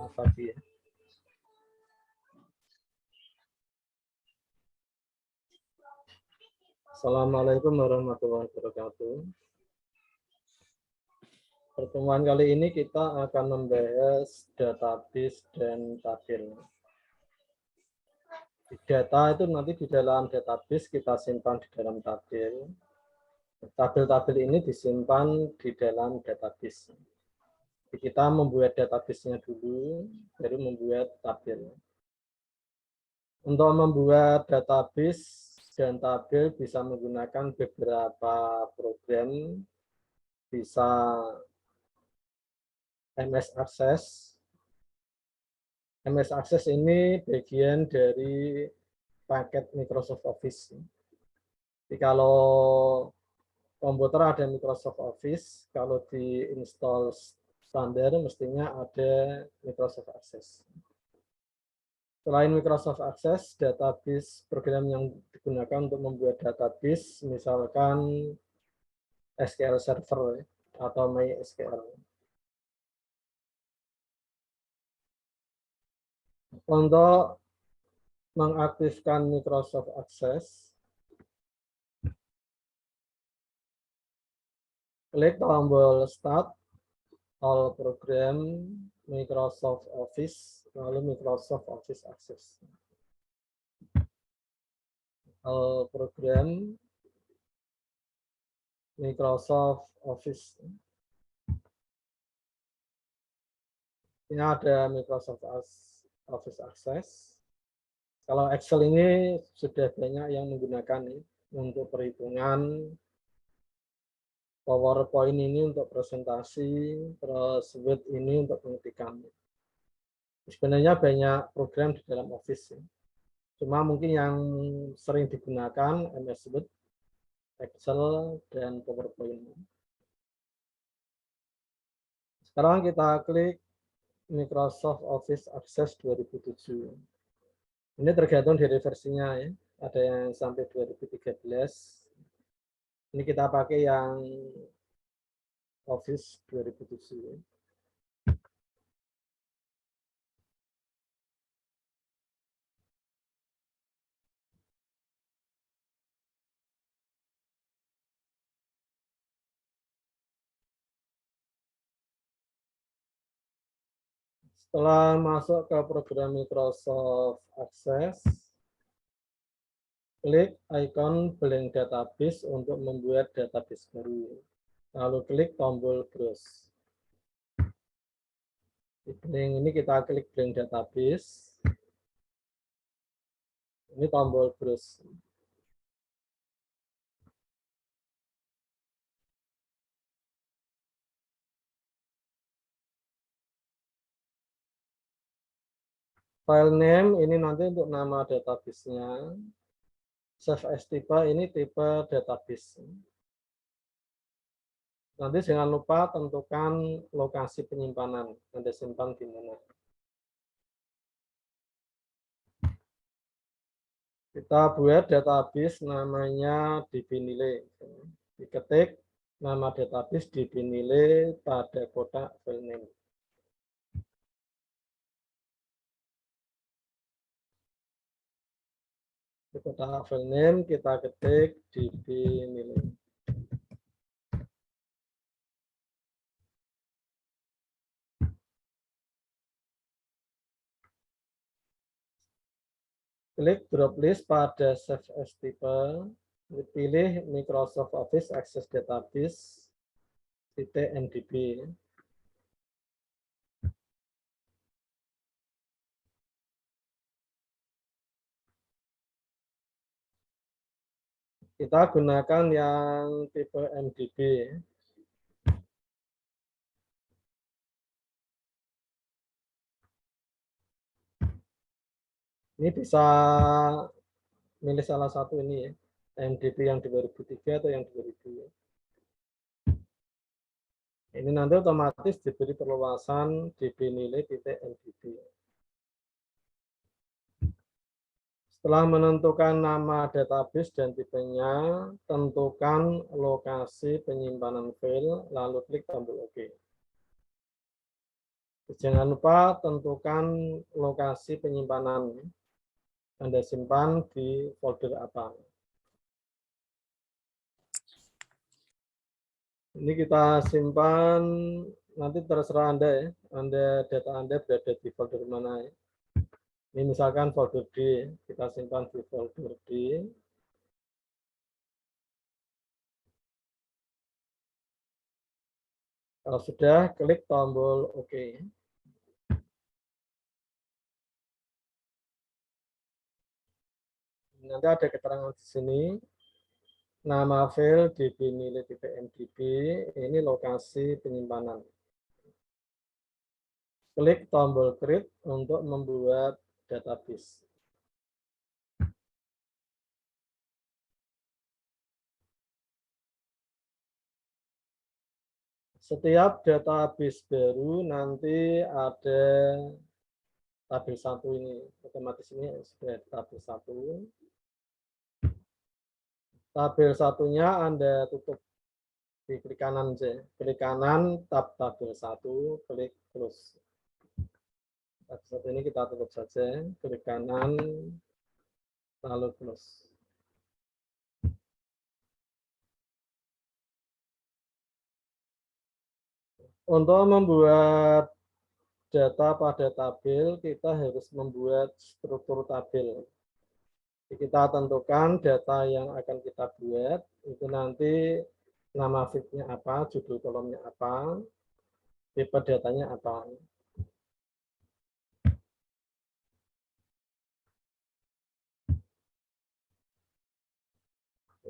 Maaf pagi ya. Assalamualaikum warahmatullahi wabarakatuh. Pertemuan kali ini kita akan membahas database dan tabel. Data itu nanti di dalam database kita simpan di dalam tabel. Tabel-tabel ini disimpan di dalam database. Jadi kita membuat database-nya dulu, baru membuat tabel. Untuk membuat database dan tabel bisa menggunakan beberapa program, bisa MS Access. MS Access ini bagian dari paket Microsoft Office. Jadi kalau komputer ada Microsoft Office, kalau diinstal standar mestinya ada Microsoft Access. Selain Microsoft Access, database program yang digunakan untuk membuat database, misalkan SQL Server atau MySQL. Untuk mengaktifkan Microsoft Access, klik tombol Start, All Program, Microsoft Office, lalu Microsoft Office Access. All Program, Microsoft Office. Ini ada Microsoft Office Access. Kalau Excel ini sudah banyak yang menggunakan untuk perhitungan, PowerPoint ini untuk presentasi, terus Word ini untuk pengetikan. Sebenarnya banyak program di dalam Office. Cuma mungkin yang sering digunakan MS Word, Excel, dan PowerPoint. Sekarang kita klik Microsoft Office Access 2007. Ini tergantung dari versinya ya. Ada yang sampai 2013. Ini kita pakai yang Office 2007. Setelah masuk ke program Microsoft Access, klik icon blank database untuk membuat database baru. Lalu klik tombol browse. Di blank ini kita klik blank database. Ini tombol browse. File name ini nanti untuk nama database-nya. Save as type ini tipe database. Nanti jangan lupa tentukan lokasi penyimpanan. Anda simpan di mana. Kita buat database namanya DB nilai. Diketik nama database DB nilai pada kotak file name. Di kotak file name kita ketik DB nilai. Klik drop list pada save as type. Pilih Microsoft Office Access Database .mdb. Kita gunakan yang tipe MDB. Ini bisa milih salah satu ini ya. MDB yang 2003 atau yang 2000. Ini nanti otomatis diberi perluasan DB nilai .mdb. Setelah menentukan nama database dan tipenya, tentukan lokasi penyimpanan file, lalu klik tombol OK. Jangan lupa tentukan lokasi penyimpanan. Anda simpan di folder apa. Ini kita simpan, nanti terserah Anda ya. Data Anda berada di folder mana ya. Ini misalkan folder D, kita simpan di folder D. Kalau sudah, klik tombol OK. Nanti ada keterangan di sini. Nama file db nilai.mdb, ini lokasi penyimpanan. Klik tombol create untuk membuat database. Setiap database baru nanti ada tabel 1 ini. Otomatis ini sudah tabel 1. Tabel satunya Anda tutup di klik kanan saja. Klik kanan, tab tabel 1, klik close. Tabel 1 ini kita tutup saja. Klik kanan, lalu close. Untuk membuat data pada tabel, kita harus membuat struktur tabel. Kita tentukan data yang akan kita buat, itu nanti nama feed-nya apa, judul kolomnya apa, tipe datanya apa.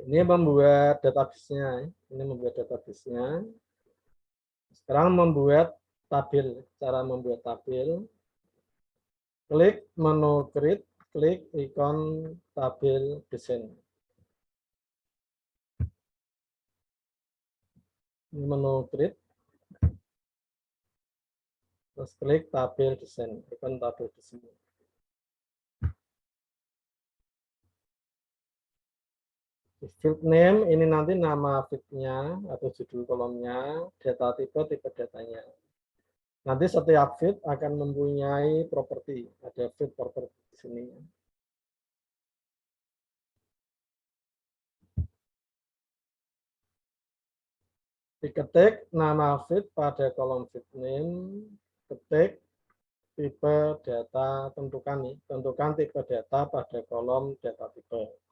Ini membuat database-nya. Ini membuat database-nya. Sekarang membuat tabel. Cara membuat tabel. Klik menu create, klik ikon tabel desain. Ini menu create. Terus klik tabel desain, ikon tabel desain. Field name ini nanti nama feed-nya atau judul kolomnya, data tipe datanya. Nanti setiap feed akan mempunyai properti, ada feed property di sini. Diketik nama feed pada kolom feed name, ketik tipe data, tentukan tipe data pada kolom data tipe.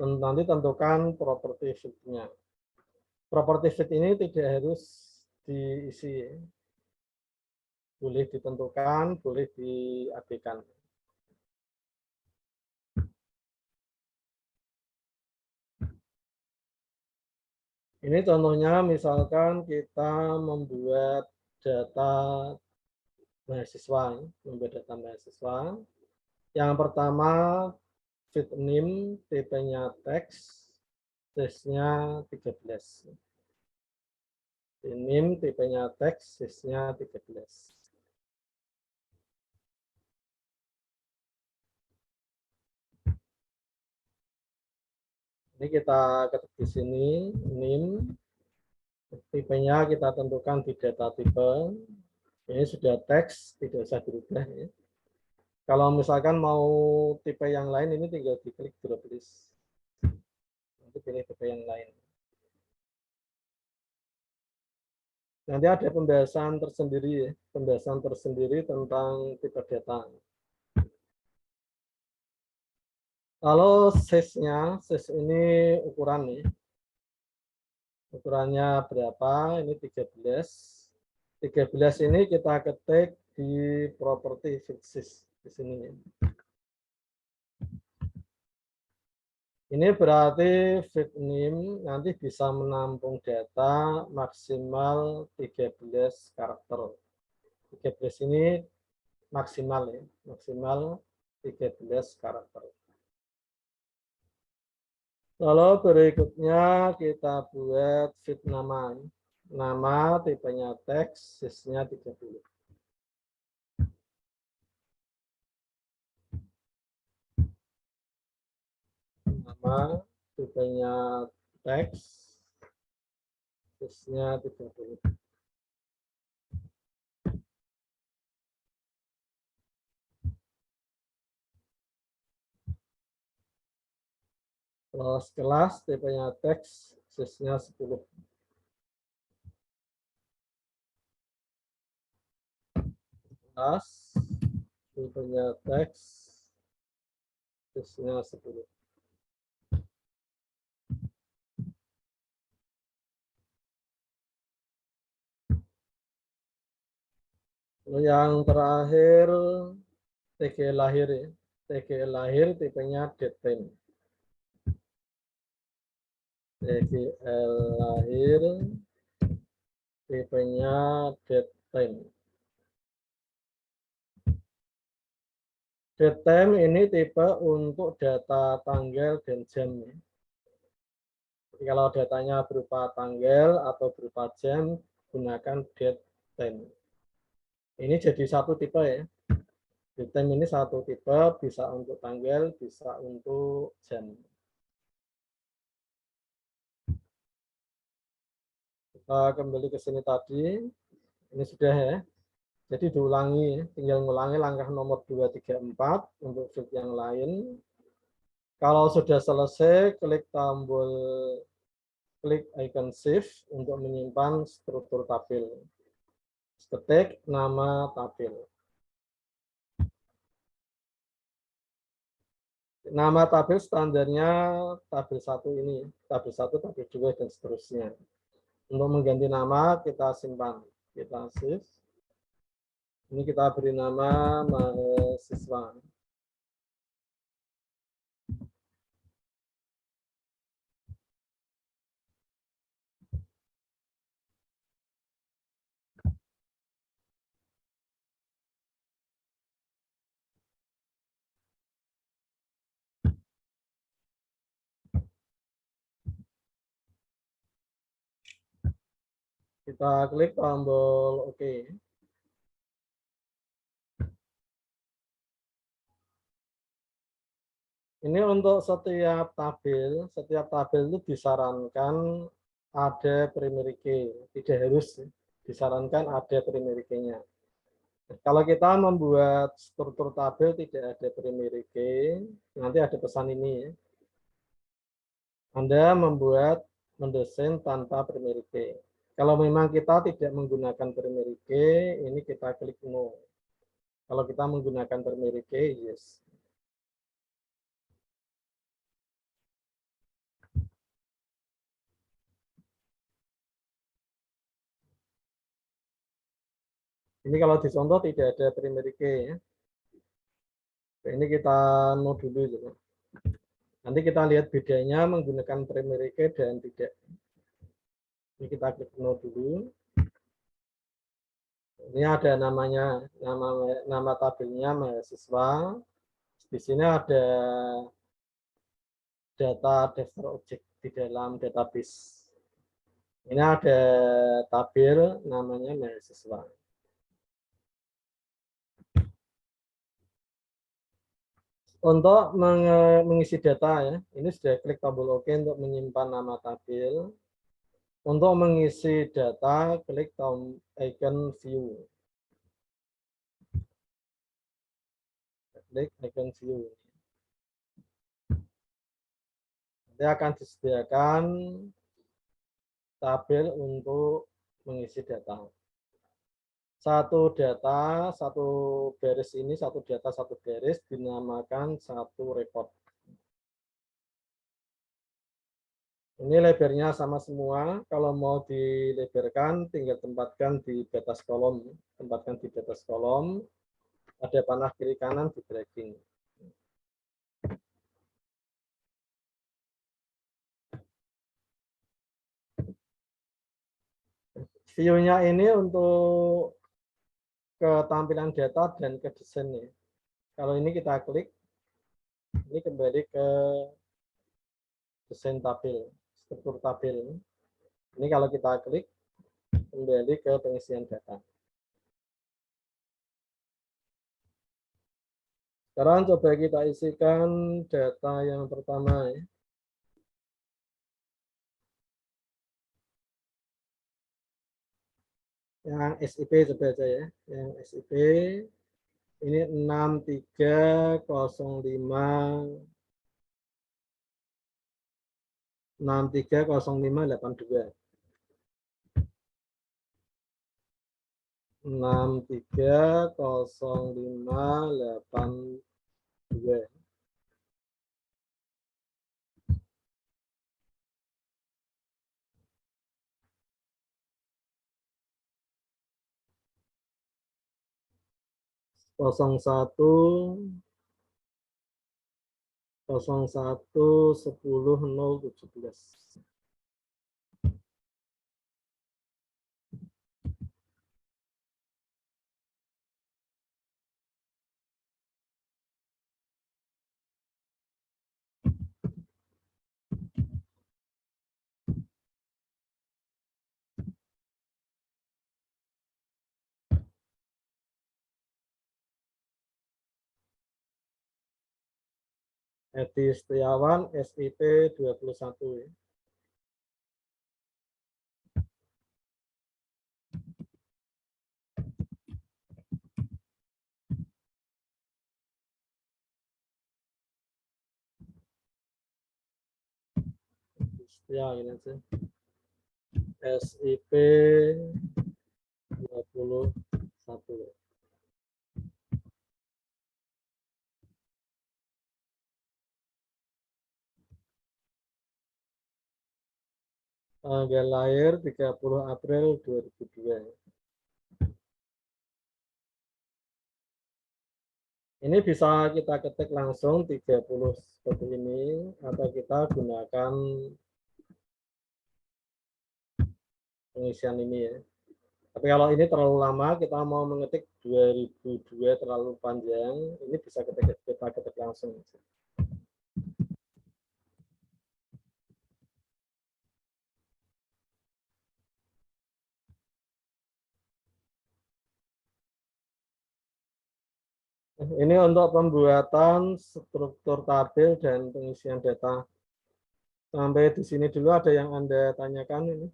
Nanti tentukan properti feed-nya. Properti feed ini tidak harus diisi, boleh ditentukan, boleh diabaikan. Ini contohnya misalkan kita membuat data mahasiswa, Yang pertama feed name, tipenya teks, size-nya 13. Feed name, tipenya teks, size-nya 13. Ini kita ketik di sini, name, tipenya kita tentukan di data tipe. Ini sudah teks, tidak usah dirubah. Ya. Kalau misalkan mau tipe yang lain, ini tinggal diklik drop list. Nanti pilih tipe yang lain. Nanti ada pembahasan tersendiri, ya. Pembahasan tersendiri tentang tipe data. Kalau size-nya, size ini ukuran nih. Ukurannya berapa? Ini 13. 13 ini kita ketik di property size di sini. Ini berarti feed name nanti bisa menampung data maksimal 13 karakter. 13 ini maksimal ya, maksimal 13 karakter. Lalu berikutnya kita buat feed nama. Nama tipenya teks, size-nya 30. Nama tipenya teks, size-nya 30. Kelas tipenya teks, sisnya 10. Kelas tipenya teks, sisnya 10. Lalu yang terakhir TG lahir ya. TG lahir tipenya datetime. TGL lahir tipenya datetime. Datetime ini tipe untuk data tanggal dan jam. Jadi kalau datanya berupa tanggal atau berupa jam, gunakan datetime. Ini jadi satu tipe ya. Datetime ini satu tipe, bisa untuk tanggal, bisa untuk jam. Kita kembali ke sini tadi. Ini sudah ya. Jadi diulangi, tinggal mengulangi langkah nomor 2, 3, 4 untuk sheet yang lain. Kalau sudah selesai, klik icon save untuk menyimpan struktur tabel. Ketik nama tabel. Nama tabel standarnya tabel 1 ini, tabel 1, tabel 2, dan seterusnya. Untuk mengganti nama, kita simpan. Kita save. Ini kita beri nama mahasiswa. Kita klik tombol OK. Ini untuk setiap tabel itu disarankan ada primary key, tidak harus disarankan ada primary key-nya. Kalau kita membuat struktur tabel tidak ada primary key, nanti ada pesan ini. Anda mendesain tanpa primary key. Kalau memang kita tidak menggunakan primary key, ini kita klik no. Kalau kita menggunakan primary key, yes. Ini kalau dicontoh tidak ada primary key ya. Ini kita no dulu gitu. Nanti kita lihat bedanya menggunakan primary key dan tidak. Ini kita klik no dulu. Ini ada namanya, nama tabelnya mahasiswa. Di sini ada data daftar objek di dalam database. Ini ada tabel namanya mahasiswa. Untuk mengisi data ya, ini sudah klik tombol OK untuk menyimpan nama tabel. Untuk mengisi data, klik icon view. Klik icon view. Nanti akan disediakan tabel untuk mengisi data. Satu data, satu baris ini, satu data, satu baris dinamakan satu report. Ini lebarnya sama semua. Kalau mau dilebarkan, tinggal tempatkan di batas kolom. Tempatkan di batas kolom. Ada panah kiri kanan di dragging. View-nya ini untuk ketampilan data dan ke desainnya. Kalau ini kita klik, ini kembali ke desain tabel, struktur tabel. Ini kalau kita klik, kembali ke pengisian data. Sekarang coba kita isikan data yang pertama ya. Yang SIP coba aja ya. Yang SIP ini 6305 630582. 630582. Kosong satu 01 10 017. Edi Setiawan, SIP 21. Ya, ini aja. SIP 21. Tanggal lahir 30 April 2002. Ini bisa kita ketik langsung 30 seperti ini, atau kita gunakan pengisian ini ya. Tapi kalau ini terlalu lama, kita mau mengetik 2002 terlalu panjang, ini bisa kita ketik langsung. Ini untuk pembuatan struktur tabel dan pengisian data. Sampai di sini dulu ada yang Anda tanyakan ini?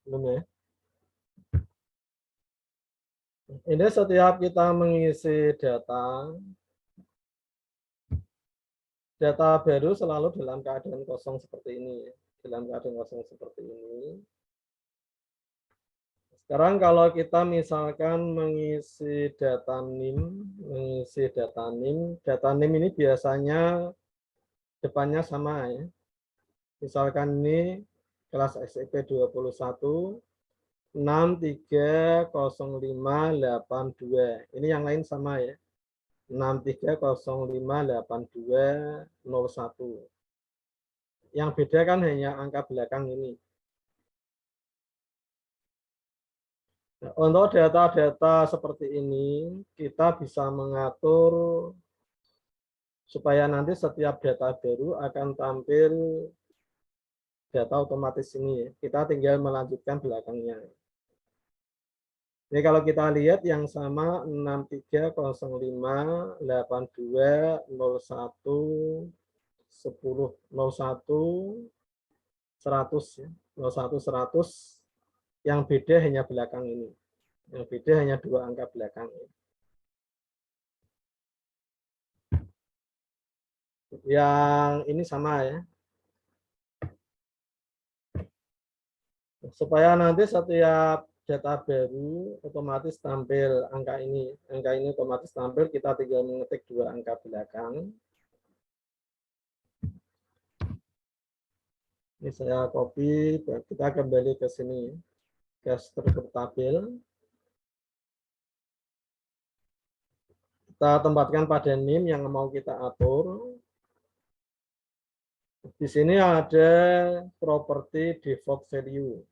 Belum ya? Ini setiap kita mengisi data baru selalu dalam keadaan kosong seperti ini. Dalam keadaan kosong seperti ini. Sekarang kalau kita misalkan mengisi data NIM ini biasanya depannya sama ya. Misalkan ini kelas SIP 21 630582. Ini yang lain sama ya. 63058201. Yang beda kan hanya angka belakang ini. Nah, untuk data-data seperti ini, kita bisa mengatur supaya nanti setiap data baru akan tampil data otomatis ini. Kita tinggal melanjutkan belakangnya. Jadi kalau kita lihat yang sama 6305821001 100 ya. 01 100, yang beda hanya belakang ini. Yang beda hanya 2 angka belakang ini. Yang ini sama ya. Supaya nanti setiap data baru otomatis tampil angka ini. Angka ini otomatis tampil, kita tinggal mengetik 2 angka belakang. Ini saya copy, kita kembali ke sini, ke struktur tabel. Kita tempatkan pada NIM yang mau kita atur. Di sini ada properti default value.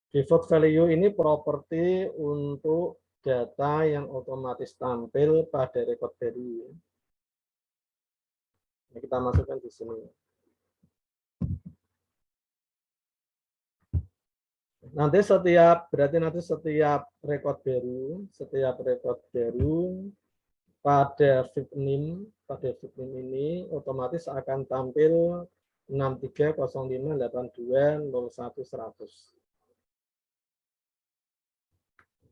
Default value ini properti untuk data yang otomatis tampil pada record value. Ini kita masukkan di sini. Berarti nanti setiap record baru pada fit NIM ini otomatis akan tampil 63058201 100.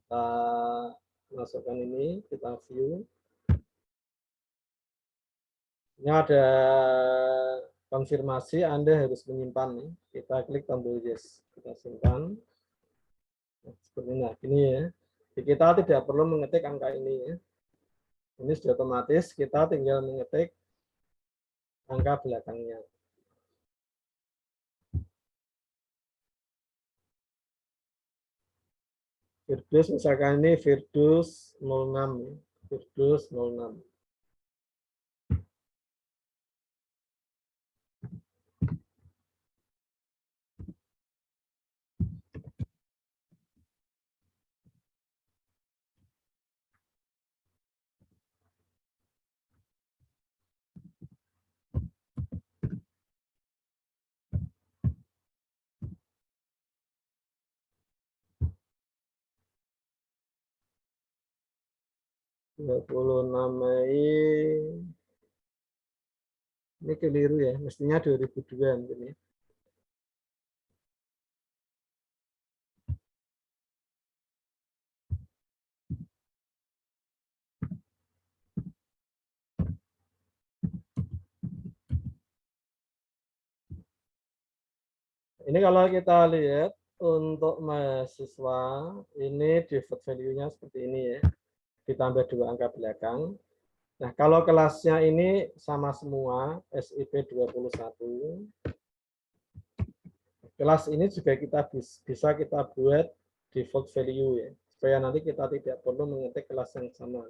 Kita masukkan ini, kita view. Ini ada konfirmasi Anda harus menyimpan. Kita klik tombol yes, kita simpan. Nah, seperti ini. Ini ya. Jadi kita tidak perlu mengetik angka ini ya. Ini sudah otomatis, kita tinggal mengetik angka belakangnya. Firdaus misalkan ini Firdaus 06, Firdaus 06. Dua 26 Mei. Ini keliru ya, mestinya 2002 mungkin ya. Ini kalau kita lihat untuk mahasiswa, ini default value-nya seperti ini ya, ditambah 2 angka belakang. Nah, kalau kelasnya ini sama semua, SIP 21, kelas ini juga kita bisa kita buat default value ya, supaya nanti kita tidak perlu mengetik kelas yang sama.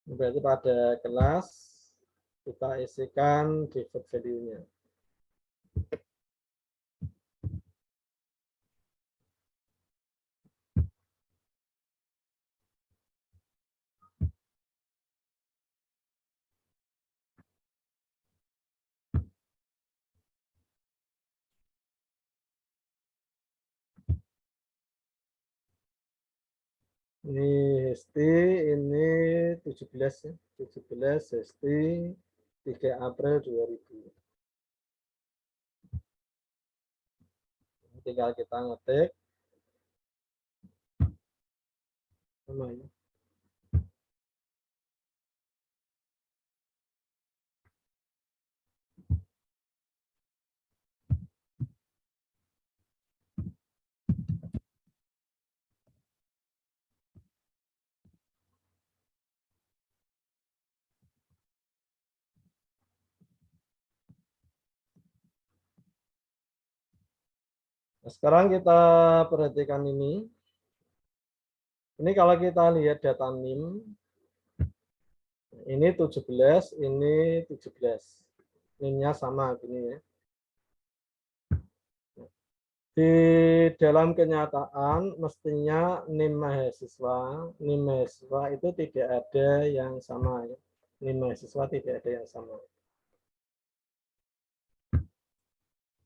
Berarti pada kelas kita isikan default value-nya. Ini Hesti, ini 17 ya. 17 Hesti 3 April 2000. Tinggal kita ngetik namanya. Nah, sekarang kita perhatikan ini. Ini kalau kita lihat data NIM, ini 17, ini 17. NIM-nya sama gini ya. Di dalam kenyataan mestinya NIM mahasiswa itu tidak ada yang sama ya. NIM mahasiswa tidak ada yang sama.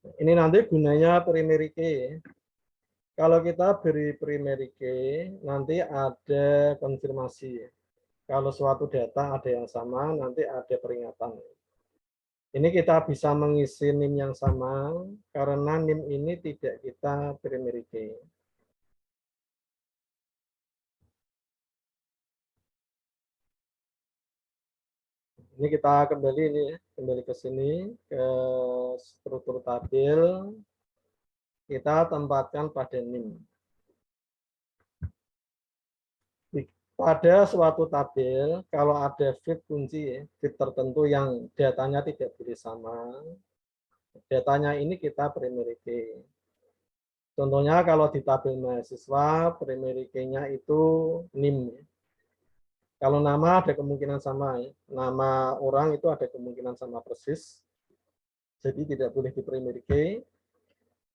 Ini nanti gunanya primary key ya. Kalau kita beri primary key, nanti ada konfirmasi ya. Kalau suatu data ada yang sama, nanti ada peringatan. Ini kita bisa mengisi NIM yang sama, karena NIM ini tidak kita primary key. Ini kita kembali ini ya, kembali ke sini, ke struktur tabel, kita tempatkan pada NIM. Pada suatu tabel, kalau ada field kunci, field tertentu yang datanya tidak boleh sama, datanya ini kita primary key. Contohnya kalau di tabel mahasiswa, primary key-nya itu NIM. Kalau nama ada kemungkinan sama, nama orang itu ada kemungkinan sama persis, jadi tidak boleh di primary key.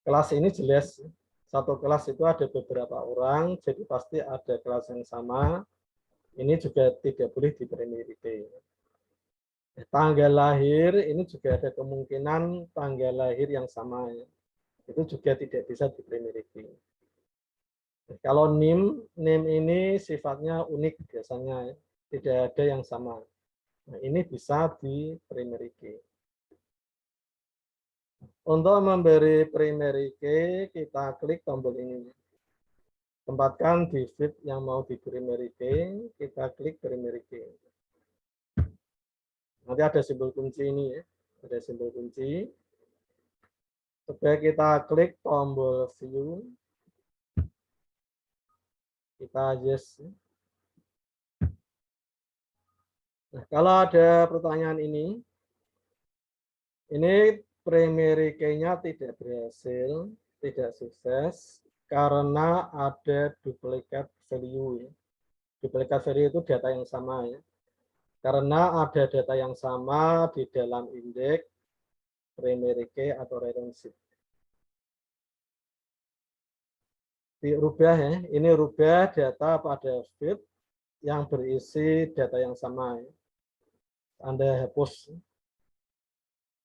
Kelas ini jelas, satu kelas itu ada beberapa orang, jadi pasti ada kelas yang sama. Ini juga tidak boleh di primary key. Tanggal lahir ini juga ada kemungkinan tanggal lahir yang sama. Itu juga tidak bisa di primary key. Kalau NIM ini sifatnya unik biasanya, tidak ada yang sama. Nah, ini bisa di primary key. Untuk memberi primary key, kita klik tombol ini. Tempatkan di field yang mau di primary key, kita klik primary key. Nanti ada simbol kunci ini ya, ada simbol kunci. Supaya kita klik tombol view, kita yes. Nah, kalau ada pertanyaan ini primary key-nya tidak berhasil, tidak sukses, karena ada duplicate value. Duplicate value itu data yang sama ya. Karena ada data yang sama di dalam indeks, primary key atau relationship. Dirubah ya, ini rubah data pada field yang berisi data yang sama ya. Anda hapus.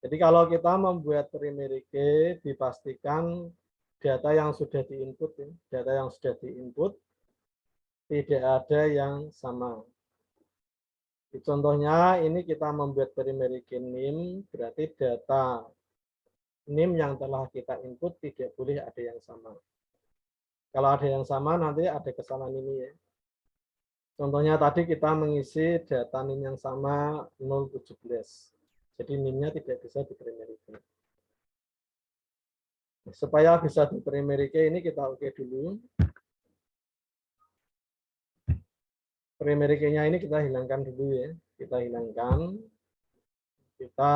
Jadi kalau kita membuat primary key, dipastikan data yang sudah diinput, ya. Data yang sudah diinput tidak ada yang sama. Contohnya ini kita membuat primary key name, berarti data name yang telah kita input tidak boleh ada yang sama. Kalau ada yang sama nanti ada kesalahan ini ya. Contohnya tadi kita mengisi data NIM yang sama 017. Jadi NIM-nya tidak bisa di primary key. Supaya bisa di primary key ini kita oke dulu. Primary key-nya ini kita hilangkan dulu ya. Kita hilangkan. Kita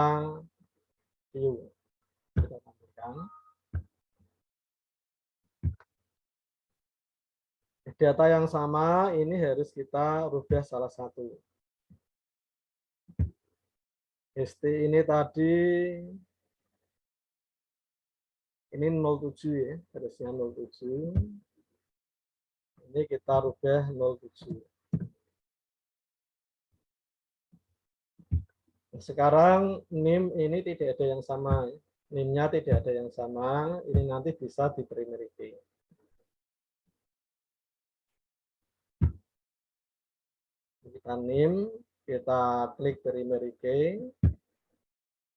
view. Kita tampilkan. Data yang sama ini harus kita rubah salah satu. ST ini tadi ini 07 ya, harusnya 07. Ini kita rubah 07. Sekarang NIM ini tidak ada yang sama. NIM-nya tidak ada yang sama. Ini nanti bisa di primary key. Kita NIM, kita klik primary key,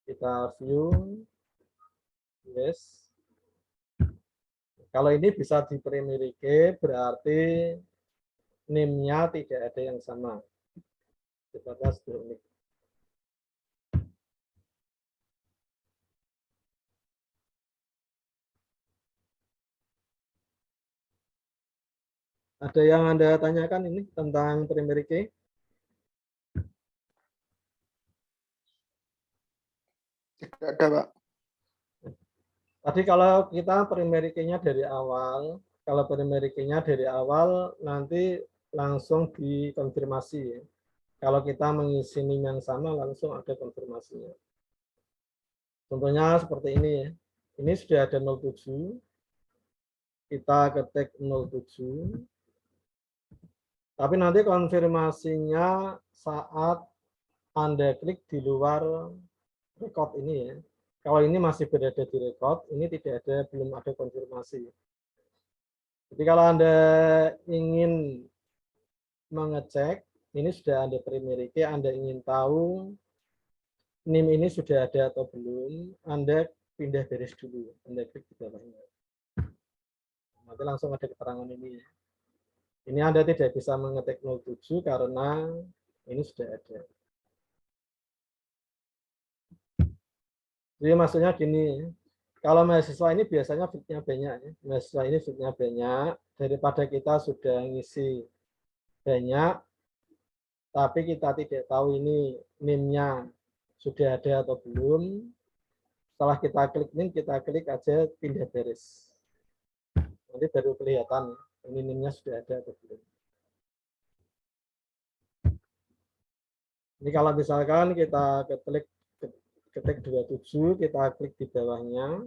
kita view, yes. Kalau ini bisa di primary key, berarti NIM-nya tidak ada yang sama. Kita tes dulu. Ada yang Anda tanyakan ini tentang primary key? Tidak ada, Pak. Tadi kalau kita primary key-nya dari awal, kalau primary key-nya dari awal nanti langsung dikonfirmasi. Kalau kita mengisi NIM yang sama langsung ada konfirmasinya. Contohnya seperti ini ya. Ini sudah ada 07. Kita ketik 07. Tapi nanti konfirmasinya saat Anda klik di luar record ini ya. Kalau ini masih berada di record, ini tidak ada, belum ada konfirmasi. Jadi kalau Anda ingin mengecek, ini sudah Anda primary key, Anda ingin tahu NIM ini sudah ada atau belum, Anda pindah baris dulu, Anda klik di bawahnya. Nanti langsung ada keterangan ini ya. Ini Anda tidak bisa mengetik 07 karena ini sudah ada. Jadi maksudnya gini, kalau mahasiswa ini biasanya fitnya banyak ya. Mahasiswa ini fitnya banyak, daripada kita sudah ngisi banyak, tapi kita tidak tahu ini NIM-nya sudah ada atau belum. Setelah kita klik NIM, kita klik aja pindah baris. Nanti baru kelihatan ini NIM-nya sudah ada atau belum. Ini kalau misalkan kita ketik 27, kita klik di bawahnya.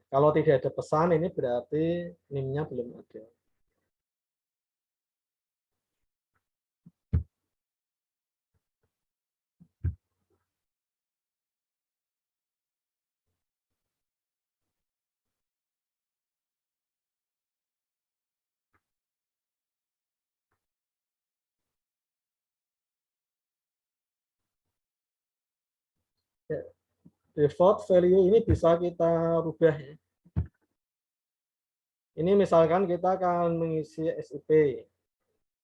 Kalau tidak ada pesan, ini berarti NIM-nya belum ada. Ya. default value ini bisa kita rubah. Ini misalkan kita akan mengisi SIP.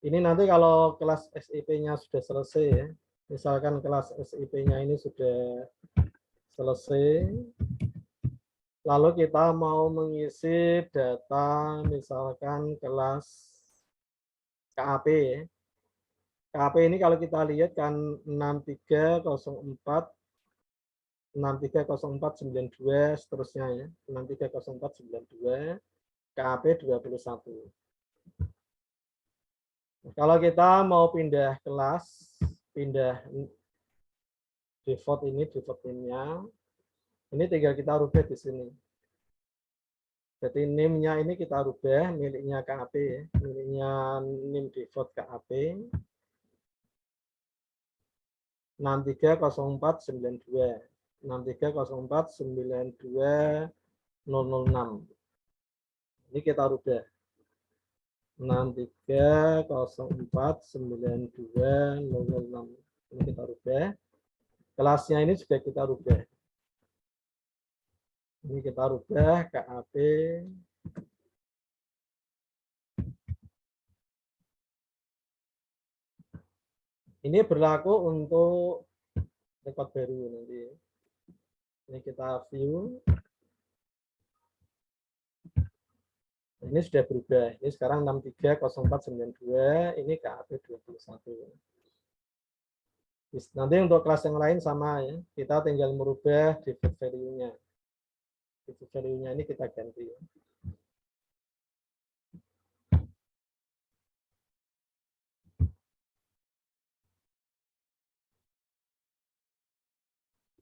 Ini nanti kalau kelas SIP-nya sudah selesai, ya. Misalkan kelas SIP-nya ini sudah selesai, lalu kita mau mengisi data misalkan kelas KAP. Ya. KAP ini kalau kita lihat kan 6304 6304992 seterusnya ya. 6304992 KAP 21. Kalau kita mau pindah kelas, pindah default ini, default name-nya, ini tinggal kita rubah di sini. Jadi name-nya ini kita rubah, miliknya KAP ya. Miliknya name default KAP 6304992. 630492006. Ini kita rubah. 630492006. Ini kita rubah. Kelasnya ini juga kita rubah. Ini kita rubah KAP. Ini berlaku untuk rekod baru nanti. Ini kita view. Ini sudah berubah. Ini sekarang 630492, ini KAP 21. Nanti untuk kelas yang lain sama ya. Kita tinggal merubah default value-nya. Default value-nya ini kita ganti.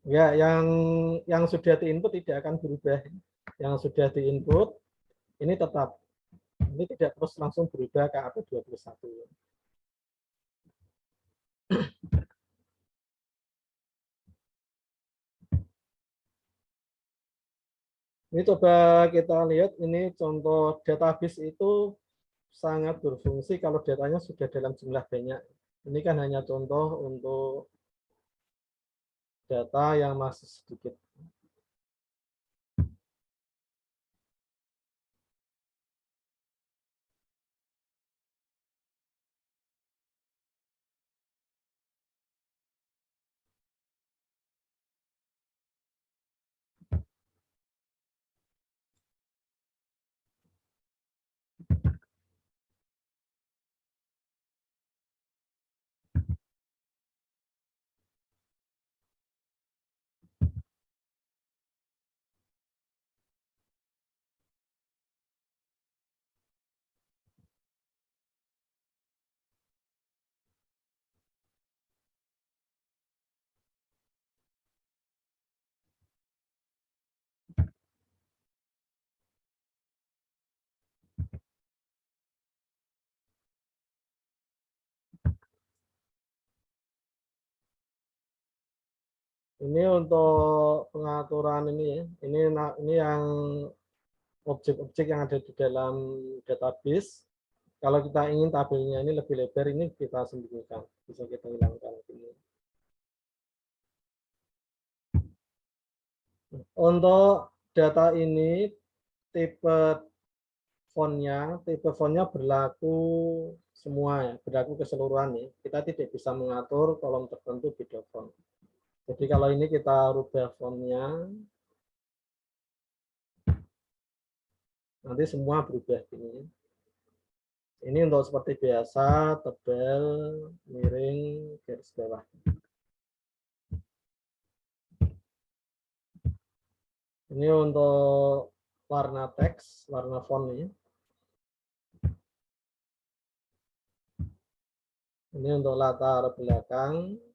Ya, yang sudah diinput tidak akan berubah. Yang sudah diinput ini tetap. Ini tidak terus langsung berubah ke KAP 21. Ini coba kita lihat, ini contoh database itu sangat berfungsi kalau datanya sudah dalam jumlah banyak. Ini kan hanya contoh untuk data yang masih sedikit. Ini untuk pengaturan ini ya. Ini yang objek-objek yang ada di dalam database. Kalau kita ingin tabelnya ini lebih lebar, ini kita sembunyikan. Bisa kita hilangkan. Untuk data ini, tipe fontnya berlaku semua ya, berlaku keseluruhan ya. Kita tidak bisa mengatur kolom tertentu beda font. Jadi kalau ini kita rubah fontnya, nanti semua berubah ini. Ini untuk seperti biasa, tebal, miring, garis bawah. Ini untuk warna teks, warna font ini. Ini untuk latar belakang.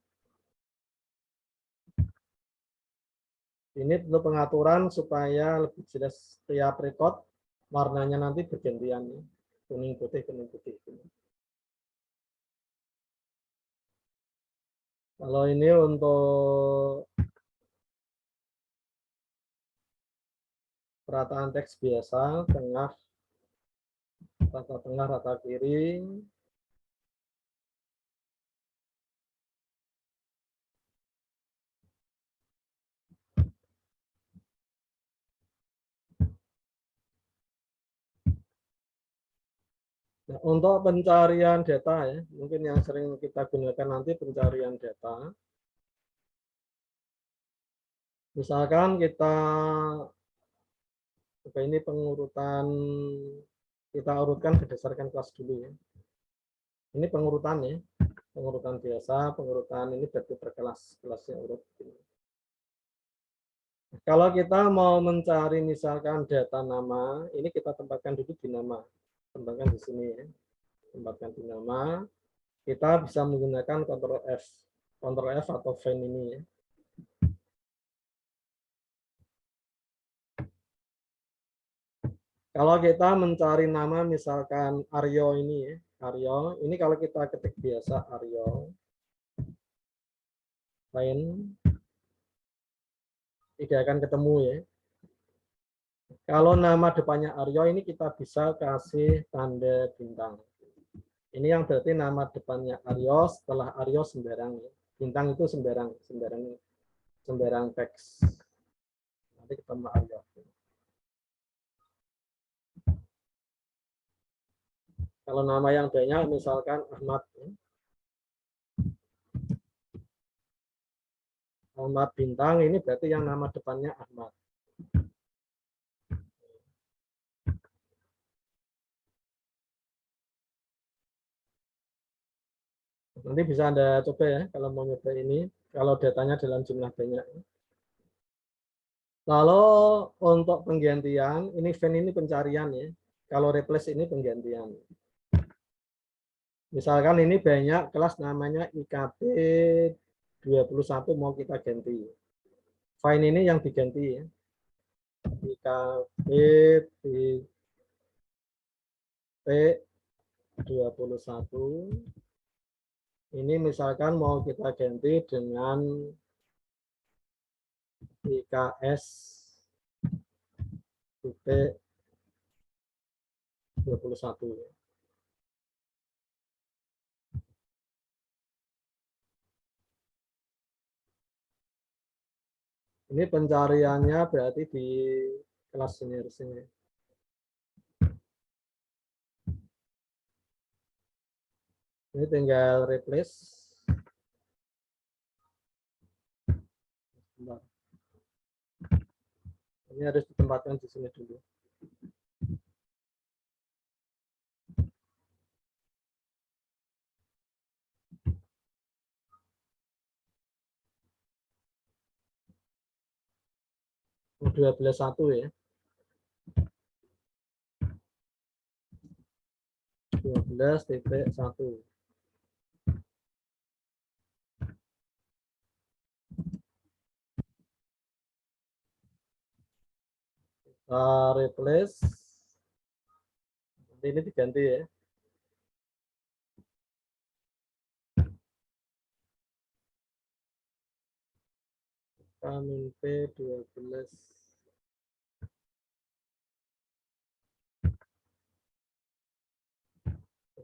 Ini untuk pengaturan supaya lebih jelas setiap record warnanya nanti bergantian, kuning putih, kuning putih. Kalau ini untuk perataan teks biasa, tengah, rata tengah, rata kiri. Nah, untuk pencarian data ya, mungkin yang sering kita gunakan nanti pencarian data. Misalkan kita ini pengurutan, kita urutkan berdasarkan kelas dulu ya. Ini pengurutan ya, pengurutan biasa, pengurutan ini berarti per kelas, kelasnya urut. Kalau kita mau mencari misalkan data nama, ini kita tempatkan dulu di nama, tempatkan di sini ya, tempatkan di nama. Kita bisa menggunakan Ctrl F atau find ini ya. Kalau kita mencari nama misalkan Aryo ini ya, Aryo, ini kalau kita ketik biasa Aryo, find, tidak akan ketemu ya. Kalau nama depannya Aryo ini kita bisa kasih tanda bintang. Ini yang berarti nama depannya Aryo, setelah Aryo sembarang ya. Bintang itu sembarang teks. Nanti ketemu Aryo. Kalau nama yang banyak misalkan Ahmad. Ahmad bintang ini berarti yang nama depannya Ahmad. Nanti bisa Anda coba ya kalau mau nyoba ini, kalau datanya dalam jumlah banyak. Lalu untuk penggantian, ini find ini pencarian ya. Kalau replace ini penggantian. Misalkan ini banyak kelas namanya IKP 21 mau kita ganti. Find ini yang diganti ya. IKP 21. Ini misalkan mau kita ganti dengan IKS titik 21. Ini pencariannya berarti di kelas sini. Ini tinggal replace. Ini harus ditempatkan di sini dulu. Oh, 12.1 ya. 12.1. Replace. Nanti ini diganti ya. Kamin P12.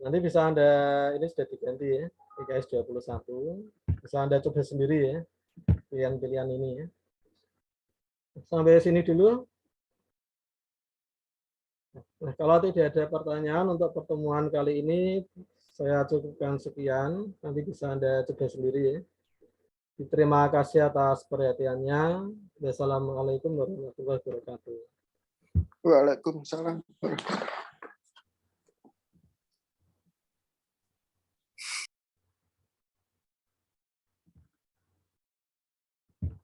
Nanti bisa Anda, ini sudah diganti ya, IKS 21. Bisa Anda coba sendiri ya, pilihan-pilihan ini ya. Sampai sini dulu. Nah, kalau tidak ada pertanyaan untuk pertemuan kali ini, saya cukupkan sekian. Nanti bisa Anda coba sendiri ya. Terima kasih atas perhatiannya. Wassalamualaikum warahmatullahi wabarakatuh. Waalaikumsalam.